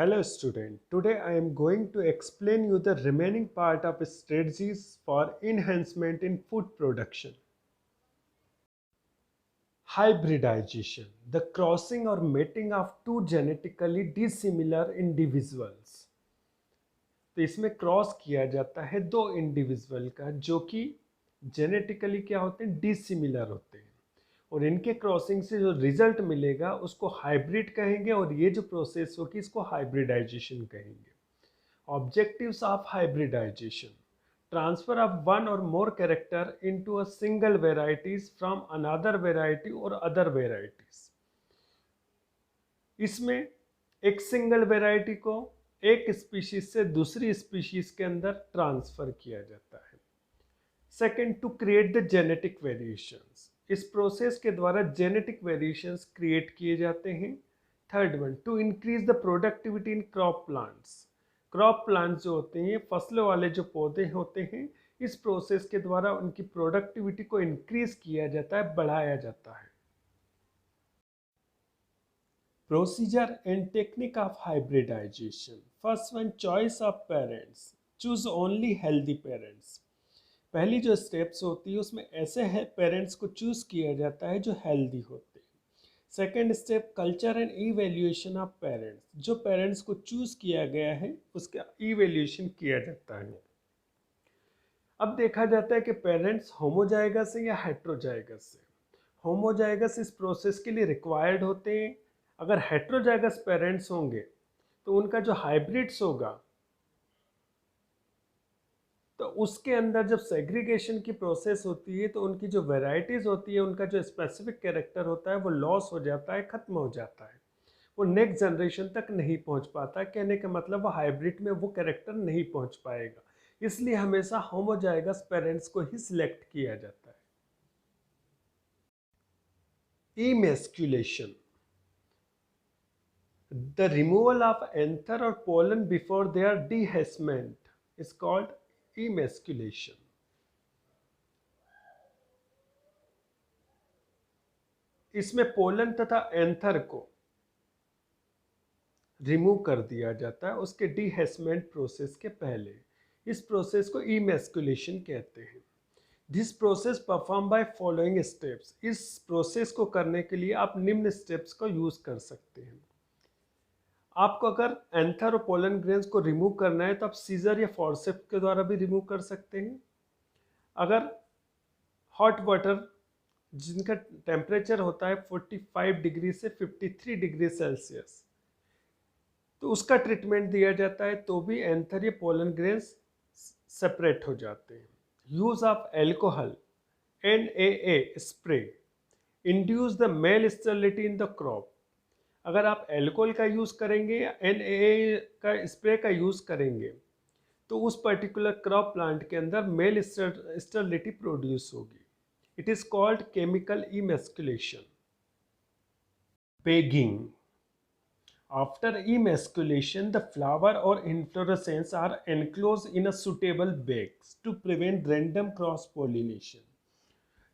Hello student, today I am going to explain you the remaining part of strategies for enhancement in food production. Hybridization, the crossing or mating of two genetically dissimilar individuals. तो इसमें cross किया जाता है दो individual का जो कि genetically क्या होते हैं, डिसिमिलर होते हैं, और इनके क्रॉसिंग से जो रिजल्ट मिलेगा उसको हाइब्रिड कहेंगे, और ये जो प्रोसेस होगी इसको हाइब्रिडाइजेशन कहेंगे। Objectives of hybridization: transfer of one or more character into a single varieties from another variety or other varieties। इसमें एक सिंगल वैरायटी को एक स्पीशीज से दूसरी स्पीशीज के अंदर ट्रांसफर किया जाता है। Second, to create the genetic variations, इस प्रोसेस के द्वारा जेनेटिक वेरिएशंस क्रिएट किए जाते हैं। Third one, to increase the productivity in crop plants, crop plants जो होते हैं, फसलों वाले जो पौधे होते हैं, इस प्रोसेस के द्वारा उनकी प्रोडक्टिविटी को इंक्रीज किया जाता है, बढ़ाया जाता है। Procedure and technique of hybridization. First one, choice of parents. Choose only healthy parents. पहली जो स्टेप्स होती है उसमें ऐसे है पेरेंट्स को चूज किया जाता है जो हेल्दी होते हैं। Second step, culture and evaluation of parents, जो पेरेंट्स को चूज किया गया है उसका इवेल्यूएशन किया जाता है। अब देखा जाता है कि पेरेंट्स होमोजाइगस है या हेट्रोजाइगस है। होमोजाइगस इस प्रोसेस के लिए रिक्वायर्ड होते हैं। अगर हेट्रोजाइगस पेरेंट्स होंगे तो उनका जो हाइब्रिड्स होगा तो उसके अंदर जब सेग्रीगेशन की प्रोसेस होती है तो उनकी जो वैरायटीज होती है, उनका जो स्पेसिफिक कैरेक्टर होता है वो लॉस हो जाता है, खत्म हो जाता है, वो नेक्स्ट जनरेशन तक नहीं पहुंच पाता। कहने का मतलब वो हाइब्रिड में वो कैरेक्टर नहीं पहुंच पाएगा, इसलिए हमेशा होमोजाइगस पेरेंट्स को ही सिलेक्ट किया जाता है। Emasculation, the removal of anther or pollen before their dehasement is called emasculation। इसमें पोलन तथा एंथर को रिमूव कर दिया जाता है उसके डीहेसमेंट प्रोसेस के पहले। इस प्रोसेस को इमेस्कुलेशन कहते हैं। This process perform by following steps, इस प्रोसेस को करने के लिए आप निम्न स्टेप्स को यूज कर सकते हैं। आपको अगर एंथर और पोलन ग्रेन्स को रिमूव करना है तो आप सीजर या फॉर्सेप्स के द्वारा भी रिमूव कर सकते हैं। अगर हॉट वाटर जिनका टेम्परेचर होता है 45 डिग्री से 53 डिग्री सेल्सियस, तो उसका ट्रीटमेंट दिया जाता है तो भी एंथर या पोलन ग्रेन्स सेपरेट हो जाते हैं। Use of alcohol NaA spray induce the male sterility in the crop, अगर आप एल्कोहल का यूज़ करेंगे या NaA का स्प्रे का यूज़ करेंगे तो उस पर्टिकुलर क्रॉप प्लांट के अंदर मेल स्टेरिलिटी प्रोड्यूस होगी। It is called chemical emasculation. Bagging, after emasculation the flower और inflorescence are enclosed in a suitable bags to prevent random cross pollination।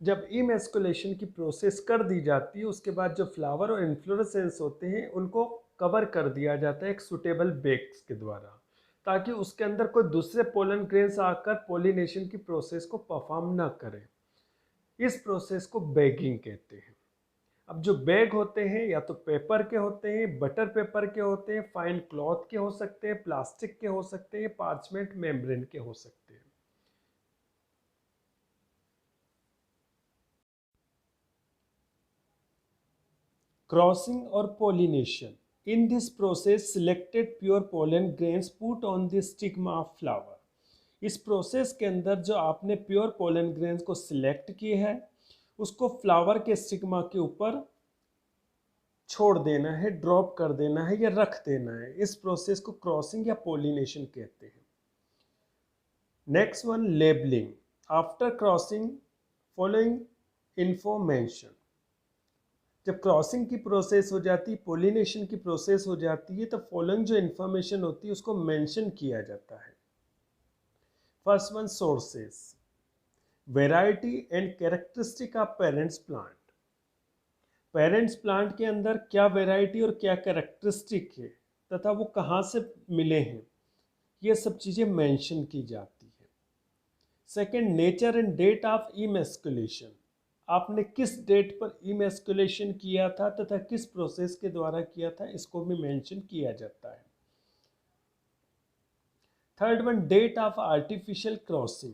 जब इमेस्कुलेशन की प्रोसेस कर दी जाती है उसके बाद जो फ्लावर और इन्फ्लोरेसेंस होते हैं उनको कवर कर दिया जाता है एक सुटेबल बेग्स के द्वारा, ताकि उसके अंदर कोई दूसरे पोलन ग्रेन्स आकर पोलिनेशन की प्रोसेस को परफॉर्म ना करें। इस प्रोसेस को बैगिंग कहते हैं। अब जो बैग होते हैं या तो पेपर के होते हैं, बटर पेपर के होते हैं, फाइन क्लॉथ के हो सकते हैं, प्लास्टिक के हो सकते हैं, पार्चमेंट मेम्ब्रेन के हो सकते हैं। क्रॉसिंग और pollination, in this process selected pure pollen grains put on the stigma of flower. इस प्रोसेस के अंदर जो आपने प्योर पोलन ग्रेन्स को सिलेक्ट किए हैं उसको फ्लावर के स्टिग्मा के ऊपर छोड़ देना है, ड्रॉप कर देना है या रख देना है। इस प्रोसेस को क्रॉसिंग या पोलिनेशन कहते हैं। Next one, labelling, after crossing following info mention, जब क्रॉसिंग की प्रोसेस हो जाती है, पोलिनेशन की प्रोसेस हो जाती है, तो फॉलोइंग जो इन्फॉर्मेशन होती है उसको मेंशन किया जाता है। First one, sources, variety and characteristic of parents plant, parents plant के अंदर क्या वैरायटी और क्या कैरेक्टरिस्टिक है तथा वो कहाँ से मिले हैं, ये सब चीज़ें मेंशन की जाती है। Second, nature and date of emasculation, आपने किस डेट पर इमैस्कुलेशन किया था तथा किस प्रोसेस के द्वारा किया था, इसको भी मेंशन किया जाता है। Third one, date of artificial crossing,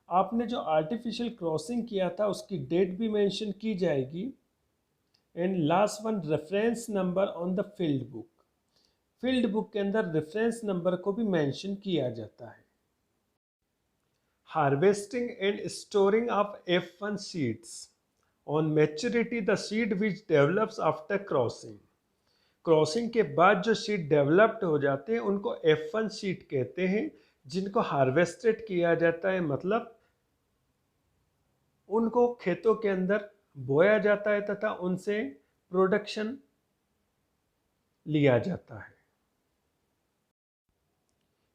आपने जो आर्टिफिशियल क्रॉसिंग किया था उसकी डेट भी मेंशन की जाएगी। And last one, reference number on the field book, field book के अंदर रेफरेंस नंबर को भी मेंशन किया जाता है। Harvesting and storing of F1 seeds, on maturity the seed which develops after crossing, crossing के बाद जो सीड डेवलप्ड हो जाते हैं उनको F1 सीड कहते हैं, जिनको हार्वेस्टेड किया जाता है, मतलब उनको खेतों के अंदर बोया जाता है तथा उनसे प्रोडक्शन लिया जाता है।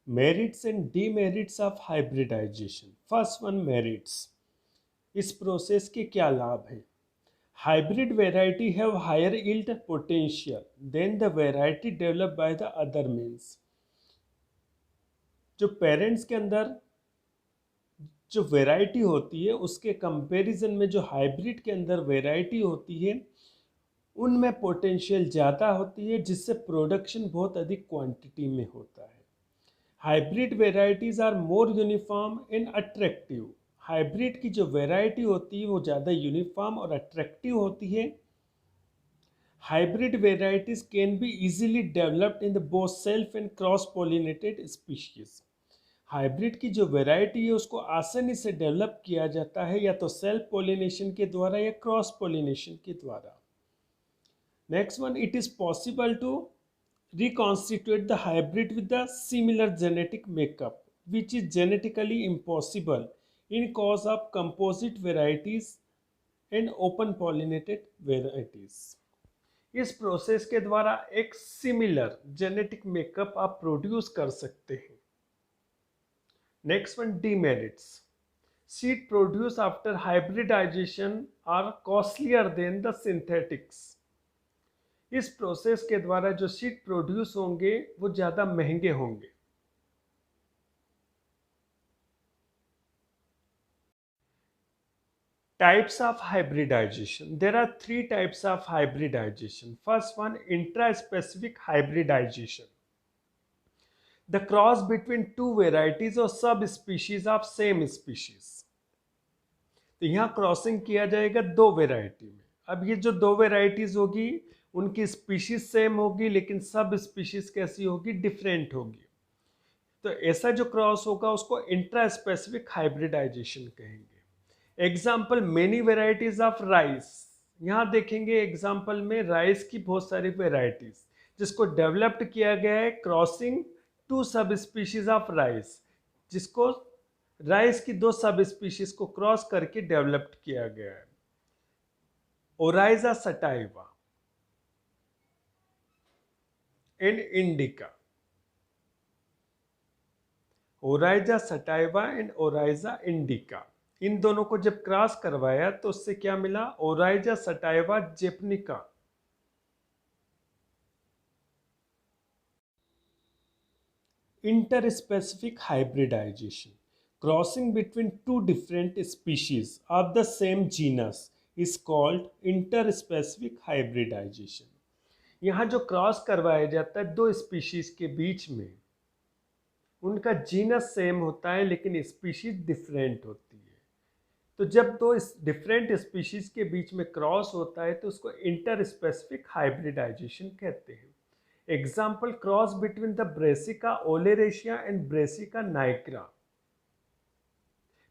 Merits and demerits of hybridization. First one, merits, इस प्रोसेस के क्या लाभ हैं? Hybrid variety have higher yield potential than the variety developed by the other means, जो पेरेंट्स के अंदर जो वेराइटी होती है उसके कंपैरिजन में जो हाइब्रिड के अंदर वेराइटी होती है उनमें पोटेंशियल ज़्यादा होती है, जिससे प्रोडक्शन बहुत अधिक क्वांटिटी में होता है। Hybrid varieties are more uniform and attractive, hybrid की जो वेराइटी होती है वो ज़्यादा यूनिफॉर्म और अट्रैक्टिव होती है। Hybrid varieties can be easily developed in the both self and cross pollinated species, hybrid की जो वेराइटी है उसको आसानी से डेवलप किया जाता है या तो सेल्फ पॉलिनेशन के द्वारा या क्रॉस पॉलिनेशन के द्वारा। Next one, it is possible to reconstitute the hybrid with the similar genetic makeup, which is genetically impossible in cause of composite varieties and open pollinated varieties। इस process के द्वारा एक similar genetic makeup आप produce कर सकते हैं। Next one, demerits, seed produce after hybridization are costlier than the synthetics, इस process के द्वारा जो सीड प्रोड्यूस होंगे वो ज़्यादा महंगे होंगे। Types of hybridization, there are 3 types of hybridization. First one, intra specific hybridization, the cross between 2 varieties और सब स्पीशीज ऑफ सेम स्पीशीज, तो यहाँ क्रॉसिंग किया जाएगा 2 वेराइटी में। अब ये जो 2 वेराइटीज होगी उनकी स्पीशीज सेम होगी लेकिन सब स्पीशीज कैसी होगी, डिफरेंट होगी। तो ऐसा जो क्रॉस होगा उसको इंट्रा स्पेसिफिक हाइब्रिडाइजेशन कहेंगे। Example, many varieties of rice, यहाँ देखेंगे एग्जाम्पल में राइस की बहुत सारी वेराइटीज जिसको डेवलप्ड किया गया है क्रॉसिंग 2 सब स्पीशीज ऑफ राइस, जिसको राइस की 2 सब स्पीशीज को क्रॉस करके डेवलप्ड किया गया है। Oryza sativa and indica, Oryza sativa and Oryza indica, इन दोनों को जब क्रॉस करवाया तो उससे क्या मिला, Oryza sativa japonica. Interspecific hybridization, crossing between 2 different species of the same genus is called interspecific hybridization. यहाँ जो क्रॉस करवाया जाता है 2 स्पीशीज के बीच में, उनका जीनस सेम होता है लेकिन स्पीशीज डिफरेंट होती है, तो जब 2 डिफरेंट स्पीशीज के बीच में क्रॉस होता है तो उसको इंटर स्पेसिफिक हाइब्रिडाइजेशन कहते हैं। Example, cross between the Brassica oleracea and Brassica nigra,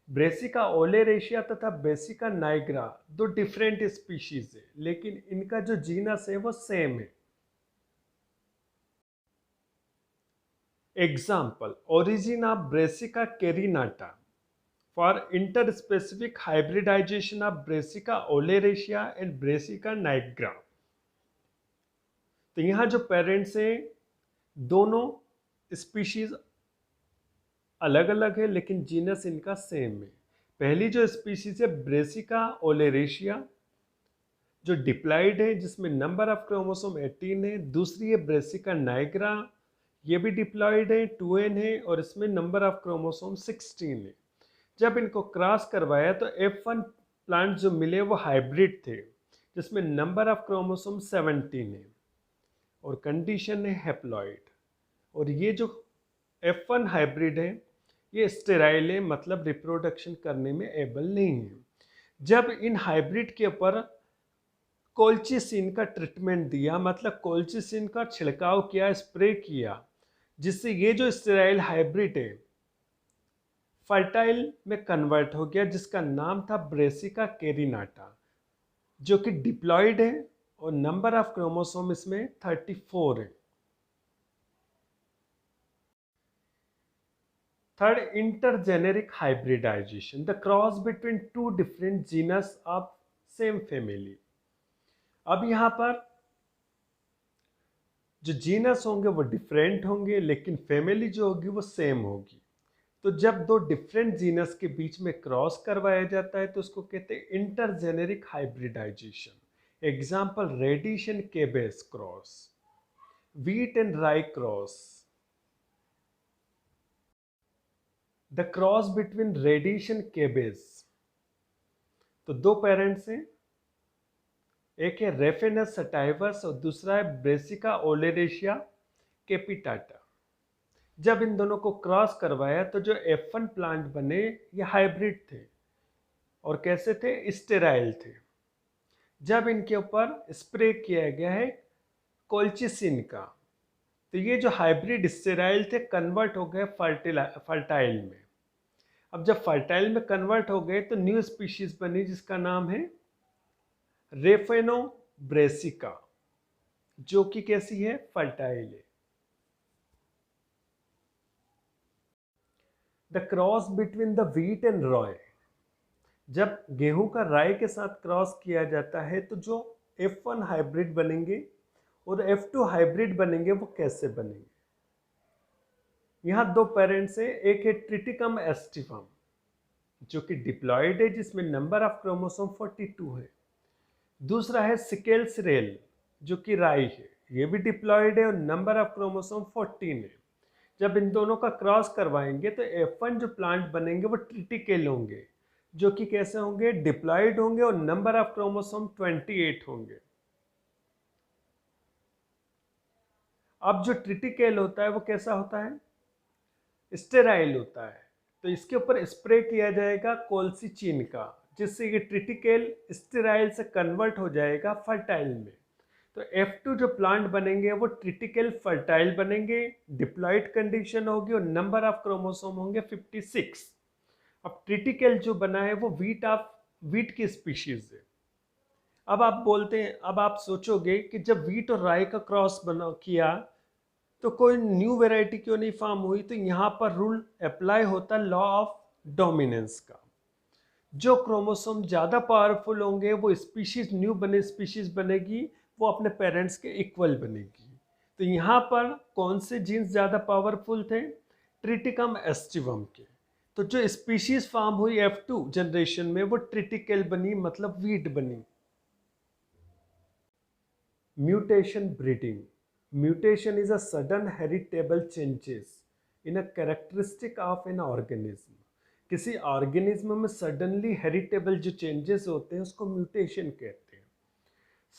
Brassica oleracea तथा ब्रेसिका नाइग्रा 2 डिफरेंट स्पीशीज है लेकिन इनका जो जीनस है वो सेम है। Example, origin of Brassica carinata for interspecific hybridization of Brassica oleracea and Brassica nigra, तो यहाँ जो पेरेंट्स हैं दोनों स्पीशीज अलग अलग है लेकिन जीनस इनका सेम है। पहली जो स्पीशीज है ब्रेसिका ओलेरेशिया, जो डिप्लॉइड है जिसमें नंबर ऑफ क्रोमोसोम 18 है। दूसरी है ब्रेसिका नाइग्रा, ये भी डिप्लॉइड है, 2n है और इसमें नंबर ऑफ क्रोमोसोम 16 है। जब इनको क्रॉस करवाया तो F1 प्लांट जो मिले वो हाइब्रिड थे जिसमें नंबर ऑफ क्रोमोसोम 17 है और कंडीशन है हैप्लॉइड। और ये जो F1 हाइब्रिड है ये स्टेराइल है, मतलब रिप्रोडक्शन करने में एबल नहीं है। जब इन हाइब्रिड के ऊपर कोल्चिसिन का ट्रीटमेंट दिया, मतलब कोल्चिसिन का छिड़काव किया, स्प्रे किया, जिससे ये जो स्टेराइल हाइब्रिड है फर्टाइल में कन्वर्ट हो गया, जिसका नाम था ब्रेसिका कैरिनाटा, जो कि डिप्लॉइड है और नंबर ऑफ क्रोमोसोम इसमें 34 है। Third, intergeneric hybridization, the cross between two different genus of same family. अब यहाँ पर जो जीनस होंगे वो डिफरेंट होंगे लेकिन फैमिली जो होगी वो सेम होगी। तो जब दो डिफरेंट जीनस के बीच में क्रॉस करवाया जाता है तो उसको कहते हैं intergeneric hybridization. Example, radish and cabbage cross, wheat and rye cross, the cross between radish and cabbage। तो दो पेरेंट्स हैं, एक है रेफेनस सटाइवस और दूसरा है ब्रेसिका ओलेरेशिया कैपिटाटा। जब इन दोनों को क्रॉस करवाया तो जो F1 प्लांट बने ये हाइब्रिड थे और कैसे थे, स्टेराइल थे। जब इनके ऊपर स्प्रे किया गया है कोल्चिसिन का तो ये जो हाइब्रिड स्टेराइल थे कन्वर्ट हो गए फर्टाइल में। अब जब फर्टाइल में कन्वर्ट हो गए तो न्यू स्पीशीज बनी जिसका नाम है रेफेनो ब्रेसिका, जो कि कैसी है, फर्टाइल है। The cross between the wheat and Roy, जब गेहूं का राई के साथ क्रॉस किया जाता है तो जो F1 हाइब्रिड बनेंगे और F2 हाइब्रिड बनेंगे वो कैसे बनेंगे। यहाँ दो पेरेंट्स हैं, एक है ट्रिटिकम एस्टिवम जो कि डिप्लॉइड है जिसमें नंबर ऑफ क्रोमोसोम 42 है। दूसरा है सिकेल्स रेल जो कि राई है, ये भी डिप्लॉइड है और नंबर ऑफ क्रोमोसोम 14 है। जब इन दोनों का क्रॉस करवाएंगे तो F1 जो प्लांट बनेंगे वो ट्रिटिकेल होंगे जो कि कैसे होंगे, डिप्लॉइड होंगे और नंबर ऑफ क्रोमोसोम 28 होंगे। अब जो ट्रिटिकेल होता है वो कैसा होता है, स्टेराइल होता है। तो इसके ऊपर स्प्रे किया जाएगा कोल्चिसिन का जिससे ये ट्रिटिकेल स्टेराइल से कन्वर्ट हो जाएगा फर्टाइल में। तो F2 जो प्लांट बनेंगे वो ट्रिटिकल फर्टाइल बनेंगे, डिप्लॉइड कंडीशन होगी और नंबर ऑफ क्रोमोसोम होंगे 56। अब ट्रिटिकल जो बना है वो व्हीट की स्पीशीज है। अब आप बोलते हैं, अब आप सोचोगे कि जब व्हीट और राई का क्रॉस बना किया तो कोई न्यू वैरायटी क्यों नहीं फॉर्म हुई। तो यहाँ पर रूल अप्लाई होता लॉ ऑफ डोमिनेंस का। जो क्रोमोसोम ज़्यादा पावरफुल होंगे वो स्पीशीज न्यू बने स्पीशीज बनेगी, वो अपने पेरेंट्स के इक्वल बनेगी। तो यहाँ पर कौन से जीन्स ज़्यादा पावरफुल थे, ट्रिटिकम एस्टिवम के। तो जो स्पीशीज फॉर्म हुई F2 जनरेशन में वो ट्रिटिकल बनी, मतलब व्हीट बनी। Mutation breeding, mutation is a sudden heritable changes in a characteristic of an organism. किसी ऑर्गेनिज्म में सडनली हेरिटेबल जो चेंजेस होते हैं उसको म्यूटेशन कहते हैं।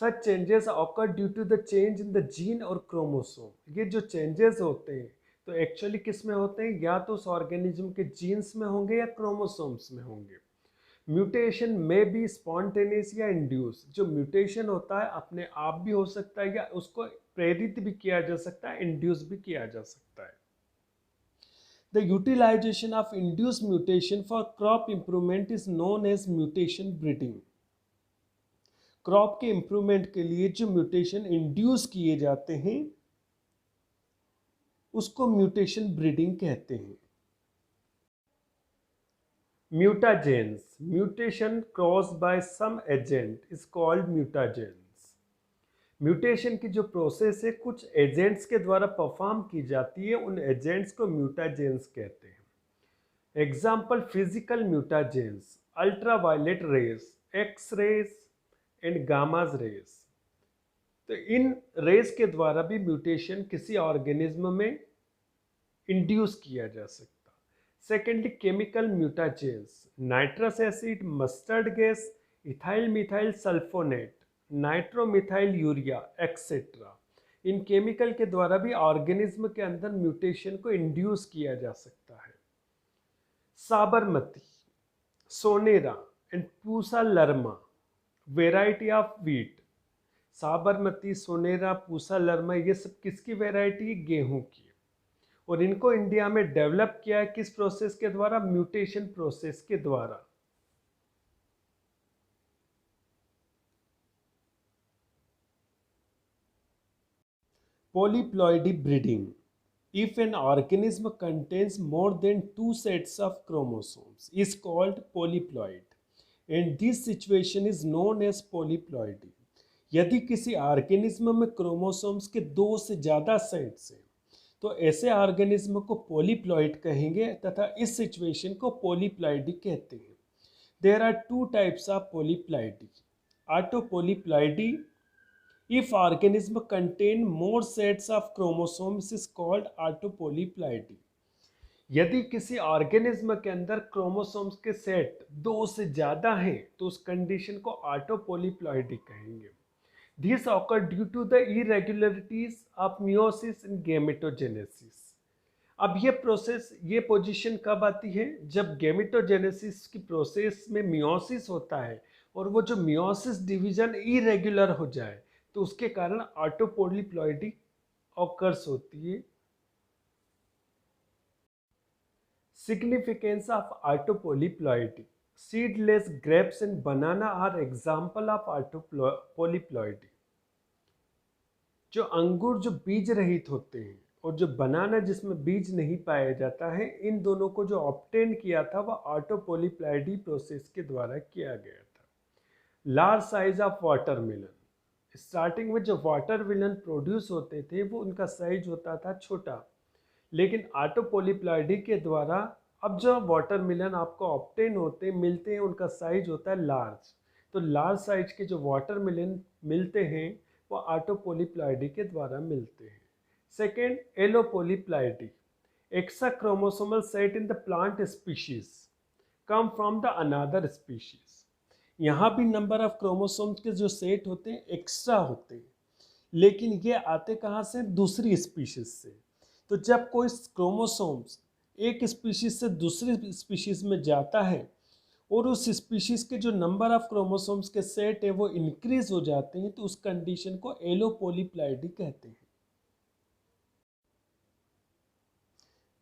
Such changes occur due to the change in the gene और क्रोमोसोम। ये जो चेंजेस होते हैं तो एक्चुअली किस में होते हैं, या तो उस ऑर्गेनिज्म के जीन्स में होंगे या क्रोमोसोम्स में होंगे। म्यूटेशन में भी स्पॉन्टेनियस या इंड्यूस। जो म्यूटेशन होता है अपने आप भी हो सकता है या उसको प्रेरित भी किया जा सकता है, इंड्यूस भी किया जा सकता है। The utilization of induced mutation for crop improvement is known as mutation breeding। Crop के इंप्रूवमेंट के लिए जो म्यूटेशन इंड्यूस किए जाते हैं उसको म्यूटेशन ब्रीडिंग कहते हैं। म्यूटाजेन्स, म्यूटेशन क्रॉस by some agent is called mutagens. Mutation की जो प्रोसेस है कुछ एजेंट्स के द्वारा परफॉर्म की जाती है, उन एजेंट्स को म्यूटाजेन्स कहते हैं। Example, physical mutagens, ultraviolet rays, X rays, and gamma rays. तो इन रेस के द्वारा भी म्यूटेशन किसी ऑर्गेनिज्म में इंड्यूस किया जा सकता। Secondly chemical mutagens, nitrous acid, mustard gas, ethyl methyl sulphonate, nitromethyl urea etcetera, इन केमिकल के द्वारा भी ऑर्गेनिज्म के अंदर म्यूटेशन को इंड्यूस किया जा सकता है। Sabarmati, Sonora and Pusa Lerma variety of wheat. Sabarmati, Sonora, Pusa Lerma ये सब किसकी वेराइटी? गेहूं की। और इनको इंडिया में डेवलप किया है किस प्रोसेस के द्वारा? म्यूटेशन प्रोसेस के द्वारा। Polyploidy breeding. If an organism contains more than two sets of chromosomes, is called polyploid, and this situation is known as polyploidy. यदि किसी ऑर्गेनिज्म में क्रोमोसोम्स के दो से ज़्यादा सेट्स हैं तो ऐसे ऑर्गेनिज्म को पोलीप्लॉइड कहेंगे तथा इस सिचुएशन को पोलीप्लॉइडी कहते हैं। There are two types of polyploidy. Autopolyploidy, if organism contain more sets of chromosomes is called autopolyploidy. यदि किसी ऑर्गेनिज्म के अंदर क्रोमोसोम्स के सेट दो से ज़्यादा हैं तो उस कंडीशन को ऑटोपोलीप्लॉइडी कहेंगे। This occur due to the irregularities of meiosis and gametogenesis. अब ये प्रोसेस, ये पोजीशन कब आती है? जब गैमेटोजेनेसिस की प्रोसेस में मियोसिस होता है और वो जो मियोसिस डिवीजन इरेगुलर हो जाए तो उसके कारण ऑटोपोलीप्लॉइडी ऑकर्स होती है। Significance of autopolyploidy, seedless grapes and banana are example of autopolyploidy. जो अंगूर जो बीज रहित होते हैं और जो बनाना जिसमें बीज नहीं पाया जाता है, इन दोनों को जो ऑब्टेन किया था वह ऑटोपोलीप्लॉइडी प्रोसेस के द्वारा किया गया था। Large size of watermelon, starting में जो वाटरमेलन प्रोड्यूस होते थे वो उनका साइज होता था छोटा, लेकिन ऑटोपोलीप्लॉइडी के द्वारा अब जो वाटरमेलन आपको ऑब्टेन होते मिलते हैं उनका साइज होता है लार्ज। तो लार्ज साइज के जो वाटरमेलन मिलते हैं वो ऑटोपोलीप्लॉइडी के द्वारा मिलते हैं। Second, allopolyploidy, extra chromosomal set in the plant species come from the another species. यहाँ भी नंबर ऑफ क्रोमोसोम्स के जो सेट होते हैं एक्स्ट्रा होते हैं, लेकिन ये आते कहाँ से? दूसरी स्पीशीज से। तो जब कोई क्रोमोसोम्स एक स्पीशीज से दूसरी स्पीशीज में जाता है और उस स्पीशीज के जो नंबर ऑफ क्रोमोसोम्स के सेट है वो इंक्रीज हो जाते हैं तो उस कंडीशन को एलोपोलीप्लॉइडी कहते हैं।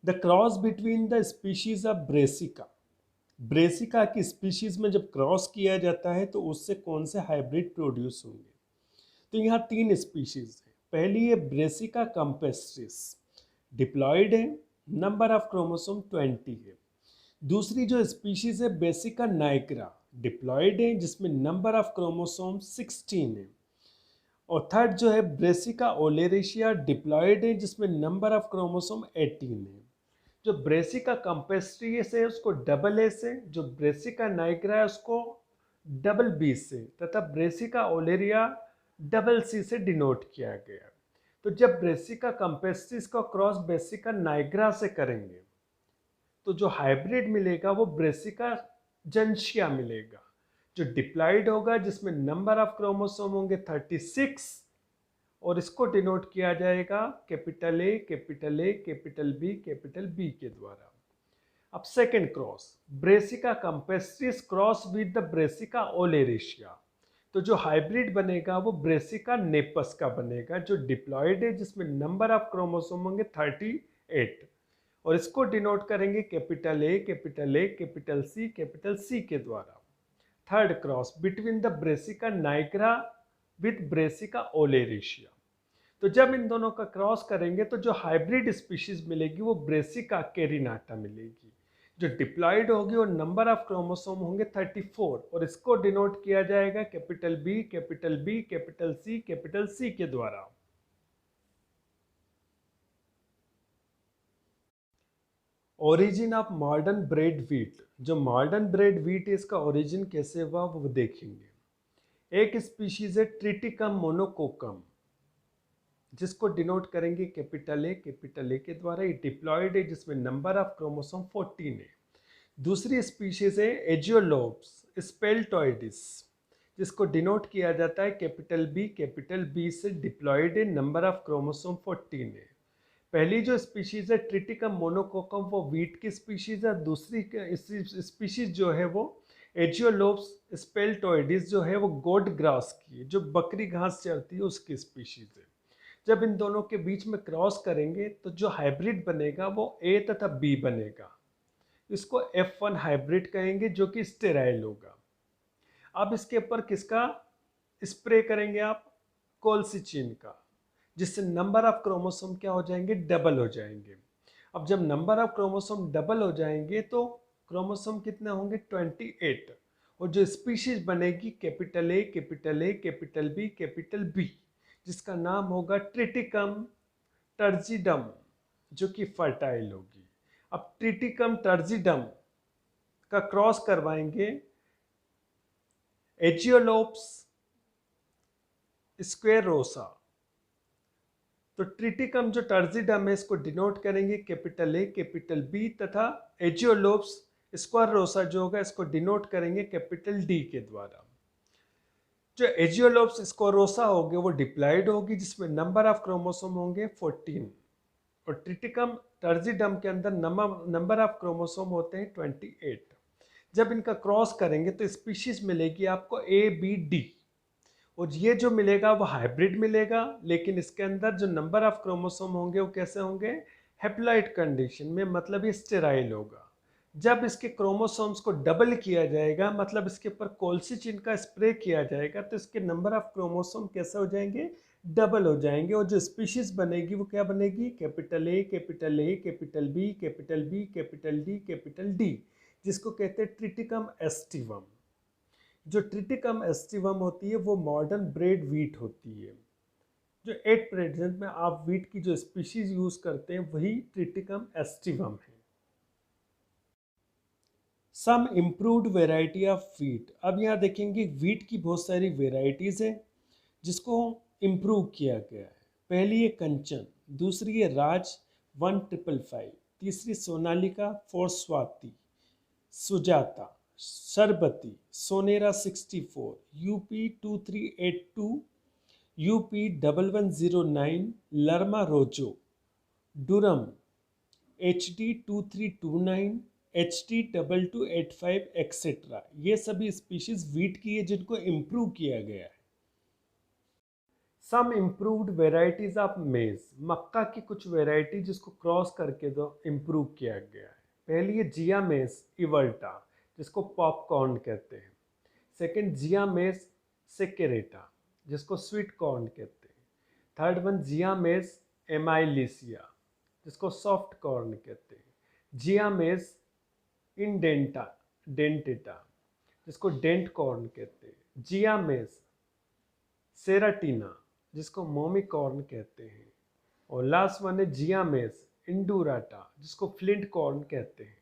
The cross between the species of Brassica, Brassica की स्पीशीज में जब क्रॉस किया जाता है तो उससे कौन से हाइब्रिड प्रोड्यूस होंगे? तो यहाँ तीन स्पीशीज है। पहली है ब्रेसिका कंपेस्ट्रिस, डिप्लॉयड है, नंबर ऑफ क्रोमोसोम 20 है। दूसरी जो स्पीशीज है ब्रेसिका नाइग्रा, डिप्लॉयड है जिसमें नंबर ऑफ क्रोमोसोम 16 है। और थर्ड जो है ब्रेसिका ओलेरेशिया, डिप्लॉयड है जिसमें नंबर ऑफ क्रोमोसोम 18 है। जो ब्रेसिका कंपेस्ट्रियस है उसको डबल ए से, जो ब्रेसिका नाइग्रा है उसको डबल बी से, तथा ब्रेसिका ओलेरिया डबल सी से डिनोट किया गया। तो जब ब्रेसिका कंपेस्ट्रिस का क्रॉस ब्रेसिका नाइग्रा से करेंगे तो जो हाइब्रिड मिलेगा वो ब्रेसिका जेंशिया मिलेगा, जो डिप्लॉयड होगा जिसमें नंबर ऑफ क्रोमोसोम होंगे 36 और इसको डिनोट किया जाएगा capital A capital A capital B के द्वारा। अब second cross, Brassica campestris cross with the Brassica oleracea, तो जो हाइब्रिड बनेगा वो ब्रेसिका नेपस का बनेगा, जो डिप्लॉयड है जिसमें नंबर ऑफ क्रोमोसोम होंगे 38 और इसको डिनोट करेंगे कैपिटल ए कैपिटल सी के द्वारा। Third cross between the Brassica nigra with Brassica oleracea, तो जब इन दोनों का क्रॉस करेंगे तो जो हाइब्रिड स्पीशीज मिलेगी वो ब्रेसिका कैरिनाटा मिलेगी, जो डिप्लॉयड होगी और नंबर ऑफ क्रोमोसोम होंगे 34 और इसको डिनोट किया जाएगा कैपिटल बी कैपिटल सी के द्वारा। Origin of modern bread wheat, जो मॉडर्न ब्रेड व्हीट है इसका ओरिजिन कैसे हुआ वो देखेंगे। एक स्पीशीज है ट्रिटिकम मोनोकोकम, जिसको डिनोट करेंगे कैपिटल ए के द्वारा। ये डिप्लॉयड है, जिसमें नंबर ऑफ क्रोमोसोम 14 है। दूसरी स्पीशीज है एजियोलोप्स स्पेल्टोइडिस, जिसको डिनोट किया जाता है कैपिटल बी से। डिप्लॉयड है, नंबर ऑफ क्रोमोसोम 14 है। पहली जो स्पीशीज है ट्रिटिकम मोनोकोकम वो वीट की स्पीशीज है। दूसरी स्पीशीज जो है वो एजियोलोप्स स्पेल्टोइडिस जो है वो गोट ग्रास की, जो बकरी घास चरती है उसकी स्पीशीज है। जब इन दोनों के बीच में क्रॉस करेंगे तो जो हाइब्रिड बनेगा वो ए तथा बी बनेगा। इसको F1 हाइब्रिड कहेंगे, जो कि स्टेराइल होगा। अब इसके ऊपर किसका स्प्रे करेंगे आप? कोल्सिचिन का, जिससे नंबर ऑफ क्रोमोसोम क्या हो जाएंगे? डबल हो जाएंगे। अब जब नंबर ऑफ क्रोमोसोम डबल हो जाएंगे तो क्रोमोसोम कितने होंगे? 28। और जो स्पीशीज बनेगी कैपिटल बी, जिसका नाम होगा ट्रिटिकम टर्जिडम, जो कि फर्टाइल होगी। अब ट्रिटिकम टर्जिडम का क्रॉस करवाएंगे एजियोलोप्स स्क्वेरोसा। तो ट्रिटिकम जो टर्जिडम है इसको डिनोट करेंगे कैपिटल बी, तथा एजियोलोप्स स्क्वेरोसा जो होगा इसको डिनोट करेंगे कैपिटल डी के द्वारा। जो एजियोलोप्स स्क्वेरोसा होगी वो डिप्लॉयड होगी, जिसमें नंबर ऑफ क्रोमोसोम होंगे 14। और ट्रिटिकम टर्जिडम के अंदर नंबर ऑफ क्रोमोसोम होते हैं 28। जब इनका क्रॉस करेंगे तो स्पीशीज मिलेगी आपको ABD, और ये जो मिलेगा वो हाइब्रिड मिलेगा, लेकिन इसके अंदर जो नंबर ऑफ क्रोमोसोम होंगे वो कैसे होंगे? हैप्लॉइड कंडीशन में, मतलब ये स्टेराइल होगा। जब इसके क्रोमोसोम्स को डबल किया जाएगा, मतलब इसके ऊपर कोल्सिचिन का स्प्रे किया जाएगा, तो इसके नंबर ऑफ क्रोमोसोम कैसे हो जाएंगे? डबल हो जाएंगे। और जो स्पीशीज बनेगी वो क्या बनेगी? कैपिटल डी, जिसको कहते हैं ट्रिटिकम एस्टिवम। जो ट्रिटिकम एस्टिवम होती है वो मॉडर्न ब्रेड वीट होती है। जो एट प्रेजेंट में आप वीट की जो स्पीशीज यूज करते हैं वही ट्रिटिकम एस्टिवम है। सम इम्प्रूव्ड वेराइटी ऑफ वीट। अब यहाँ देखेंगे वीट की बहुत सारी वेराइटीज हैं जिसको इम्प्रूव किया गया है। पहली है कंचन, दूसरी है राज 1555, तीसरी सोनालिका 4 स्वाति, सुजाता, सरबती, सोनेरा 64, यूपी 2382, यूपी 1109, लर्मा रोजो, डुरम HD 2329, HD 2285 एक्सेट्रा। ये सभी स्पीशीज वीट की है जिनको इम्प्रूव किया गया है। सम इम्प्रूव्ड वेराइटीज ऑफ मेज, मक्का की कुछ वेराइटी जिसको क्रॉस करके दो इम्प्रूव किया गया है। पहली है जिया मेज इवर्टा, जिसको पॉपकॉर्न कहते हैं। सेकंड जिया मेज सेकेरेटा, जिसको स्वीट कॉर्न कहते हैं। थर्ड वन जिया मेज एमाइलिसिया, जिसको सॉफ्ट कॉर्न कहते हैं। जिया मेज डेंटेटा, जिसको डेंट कॉर्न कहते हैं। जिया मेज सेराटीना, जिसको मोमी कॉर्न कहते हैं। और लास्ट वन है जिया मेज इंडूराटा, जिसको फ्लिंट कॉर्न कहते हैं।